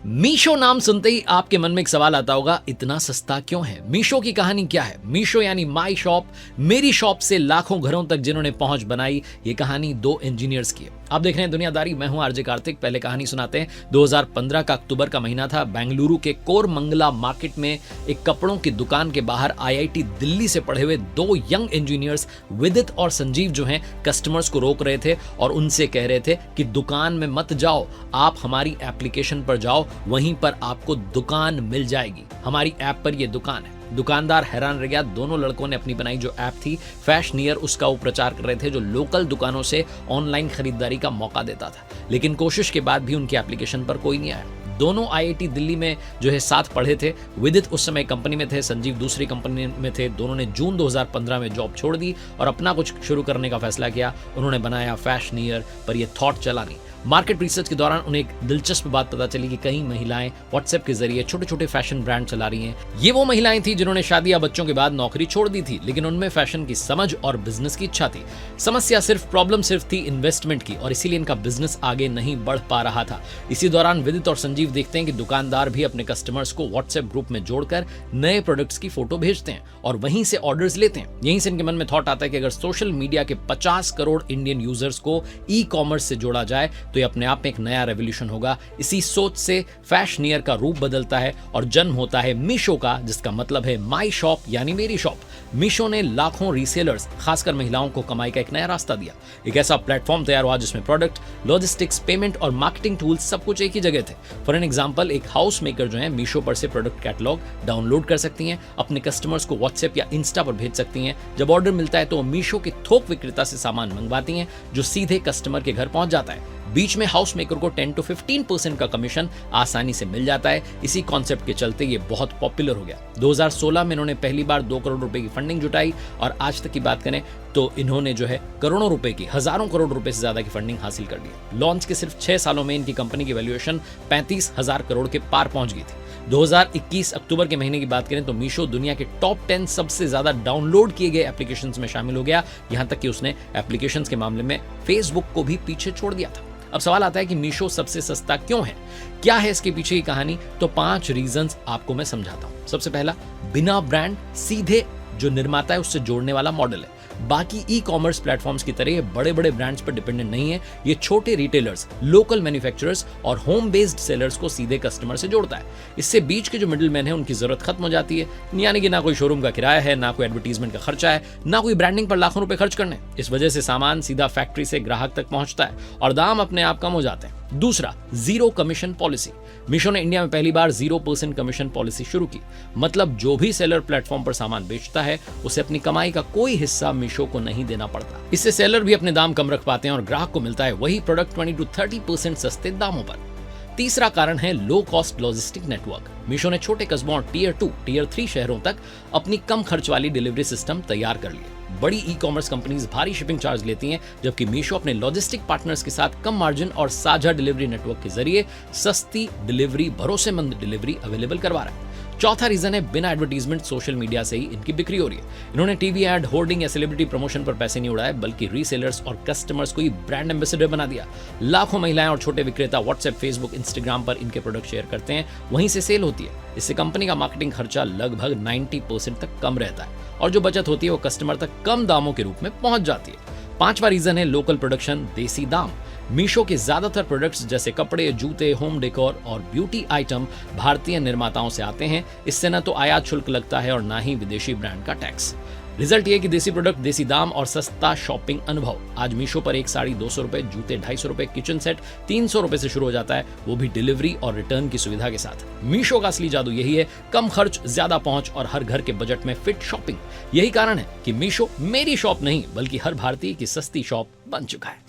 मीशो नाम सुनते ही आपके मन में एक सवाल आता होगा, इतना सस्ता क्यों है? मीशो की कहानी क्या है? मीशो यानी माई शॉप, मेरी शॉप से लाखों घरों तक जिन्होंने पहुंच बनाई, ये कहानी दो इंजीनियर्स की है। आप देख रहे हैं दुनियादारी, मैं हूं आरजे कार्तिक। पहले कहानी सुनाते हैं। 2015 का अक्टूबर का महीना था। बेंगलुरु के कोरमंगला मार्केट में एक कपड़ों की दुकान के बाहर आईआईटी दिल्ली से पढ़े हुए दो यंग इंजीनियर्स विदित और संजीव जो हैं कस्टमर्स को रोक रहे थे और उनसे कह रहे थे कि दुकान में मत जाओ, आप हमारी एप्लीकेशन पर जाओ, वहीं पर आपको दुकान मिल जाएगी। हमारी ऐप पर यह दुकान है। दुकानदार हैरान रह गया। दोनों लड़कों ने अपनी बनाई जो ऐप थी फैशनियर, उसका वो प्रचार कर रहे थे जो लोकल दुकानों से ऑनलाइन खरीदारी का मौका देता था। लेकिन कोशिश के बाद भी उनकी एप्लीकेशन पर कोई नहीं आया। दोनों आईआईटी दिल्ली में जो है साथ पढ़े थे। विदित उस समय कंपनी में थे, संजीव दूसरी कंपनी में थे। दोनों ने जून 2015 में जॉब छोड़ दी और अपना कुछ शुरू करने का फैसला किया। उन्होंने बनाया फैशनियर, पर यह थॉट चला नहीं। मार्केट रिसर्च के दौरान उन्हें एक दिलचस्प बात पता चली कि कई महिलाएं व्हाट्सएप के जरिए छोटे छोटे फैशन ब्रांड चला रही हैं। ये वो महिलाएं थी जिन्होंने शादी या बच्चों के बाद नौकरी छोड़ दी थी, लेकिन उनमें फैशन की समझ और बिजनेस की इच्छा थी। प्रॉब्लम सिर्फ थी इन्वेस्टमेंट की, और इसीलिए इनका बिजनेस आगे नहीं बढ़ पा रहा था। इसी दौरान विदित और संजीव देखते हैं कि दुकानदार भी अपने कस्टमर्स को व्हाट्सएप ग्रुप में जोड़कर नए प्रोडक्ट्स की फोटो भेजते हैं और वहीं से ऑर्डर्स लेते हैं। यहीं से इनके मन में थॉट आता है कि अगर सोशल मीडिया के 50 करोड़ इंडियन यूजर्स को ई कॉमर्स से जोड़ा जाए तो ये अपने आप में एक नया रेवोल्यूशन होगा। इसी सोच से फैशनियर का रूप बदलता है और जन्म होता है मीशो का, जिसका मतलब है माई शॉप यानी मेरी शॉप। मीशो ने लाखों रीसेलर्स, खासकर महिलाओं को कमाई का एक नया रास्ता दिया। एक ऐसा प्लेटफॉर्म तैयार हुआ जिसमें प्रोडक्ट, लॉजिस्टिक्स, पेमेंट और मार्केटिंग टूल्स सब कुछ एक ही जगह थे। फॉर एन एग्जांपल, एक हाउस मेकर जो है मीशो पर से प्रोडक्ट कैटलॉग डाउनलोड कर सकती हैं, अपने कस्टमर्स को व्हाट्सएप या इंस्टा पर भेज सकती हैं। जब ऑर्डर मिलता है तो मीशो के थोक विक्रेता से सामान मंगवाती हैं जो सीधे कस्टमर के घर पहुंच जाता है। बीच में हाउस मेकर को 10 to 15% का कमीशन आसानी से मिल जाता है। इसी कॉन्सेप्ट के चलते ये बहुत पॉपुलर हो गया। 2016 में इन्होंने पहली बार 2 करोड़ रुपए की फंडिंग जुटाई और आज तक की बात करें तो इन्होंने जो है करोड़ों रुपए की, हजारों करोड़ रुपए से ज्यादा की फंडिंग हासिल कर ली। लॉन्च के सिर्फ 6 सालों में इनकी कंपनी की वैल्यूएशन 35,000 करोड़ के पार पहुंच गई थी। 2021 अक्टूबर के महीने की बात करें तो मीशो दुनिया के टॉप 10 सबसे ज्यादा डाउनलोड किए गए एप्लीकेशंस में शामिल हो गया। यहां तक कि उसने एप्लीकेशंस के मामले में फेसबुक को भी पीछे छोड़ दिया था। अब सवाल आता है कि मीशो सबसे सस्ता क्यों है? क्या है इसके पीछे की कहानी? तो 5 रीजंस आपको मैं समझाता हूं। सबसे पहला, बिना ब्रांड सीधे जो निर्माता है उससे जोड़ने वाला मॉडल है। बाकी ई कॉमर्स प्लेटफॉर्म्स की तरह ये बड़े बड़े ब्रांड्स पर डिपेंडेंट नहीं है। ये छोटे रिटेलर्स, लोकल मैन्युफैक्चरर्स और होम बेस्ड सेलर्स को सीधे कस्टमर से जोड़ता है। इससे बीच के जो मिडिल मैन है उनकी जरूरत खत्म हो जाती है। यानी कि ना कोई शोरूम का किराया है, ना कोई एडवर्टीजमेंट का खर्चा है, ना कोई ब्रांडिंग पर लाखों रुपए खर्च करने। इस वजह से सामान सीधा फैक्ट्री से ग्राहक तक पहुंचता है और दाम अपने आप कम हो जाते हैं। दूसरा, जीरो कमीशन पॉलिसी। मीशो ने इंडिया में पहली बार 0% कमीशन पॉलिसी शुरू की। मतलब जो भी सेलर प्लेटफॉर्म पर सामान बेचता है उसे अपनी कमाई का कोई हिस्सा मीशो को नहीं देना पड़ता। इससे सेलर भी अपने दाम कम रख पाते हैं और ग्राहक को मिलता है वही प्रोडक्ट 20 to 30% सस्ते दामों पर। तीसरा कारण है low cost logistic network. Meesho ने छोटे कस्बों और टियर 2, टियर 3 शहरों तक अपनी कम खर्च वाली डिलीवरी सिस्टम तैयार कर लिए। बड़ी ई कॉमर्स कंपनीज भारी शिपिंग चार्ज लेती हैं, जबकि मीशो अपने लॉजिस्टिक पार्टनर्स के साथ कम मार्जिन और साझा डिलीवरी नेटवर्क के जरिए सस्ती डिलीवरी, भरोसेमंद डिलीवरी अवेलेबल करवा रहा है। चौथा रीजन है बिना एडवर्टीजमेंट सोशल मीडिया से ही इनकी बिक्री हो रही है। इन्होंने टीवी एड, होर्डिंग या सेलिब्रिटी प्रमोशन पर पैसे नहीं उड़ाए, बल्कि रीसेलर्स और कस्टमर्स को ही ब्रांड एम्बेसडर बना दिया। लाखों महिलाएं और छोटे विक्रेता व्हाट्सएप, फेसबुक, इंस्टाग्राम पर इनके प्रोडक्ट शेयर करते हैं, वहीं से सेल होती है। इससे कंपनी का मार्केटिंग खर्चा लगभग 90% तक कम रहता है और जो बचत होती है वो कस्टमर तक कम दामों के रूप में पहुंच जाती है। पांचवा रीजन है लोकल प्रोडक्शन, देसी दाम। मीशो के ज्यादातर प्रोडक्ट्स जैसे कपड़े, जूते, होम डेकोर और ब्यूटी आइटम भारतीय निर्माताओं से आते हैं। इससे न तो आयात शुल्क लगता है और ना ही विदेशी ब्रांड का टैक्स। रिजल्ट ये कि देसी प्रोडक्ट, देसी दाम और सस्ता शॉपिंग अनुभव। आज मीशो पर एक साड़ी 200 रुपए, जूते 250 रुपए, किचन सेट 300 रुपए से शुरू हो जाता है, वो भी डिलीवरी और रिटर्न की सुविधा के साथ। मीशो का असली जादू यही है, कम खर्च, ज्यादा पहुंच और हर घर के बजट में फिट शॉपिंग। यही कारण है कि मीशो मेरी शॉप नहीं बल्कि हर भारतीय की सस्ती शॉप बन चुका है।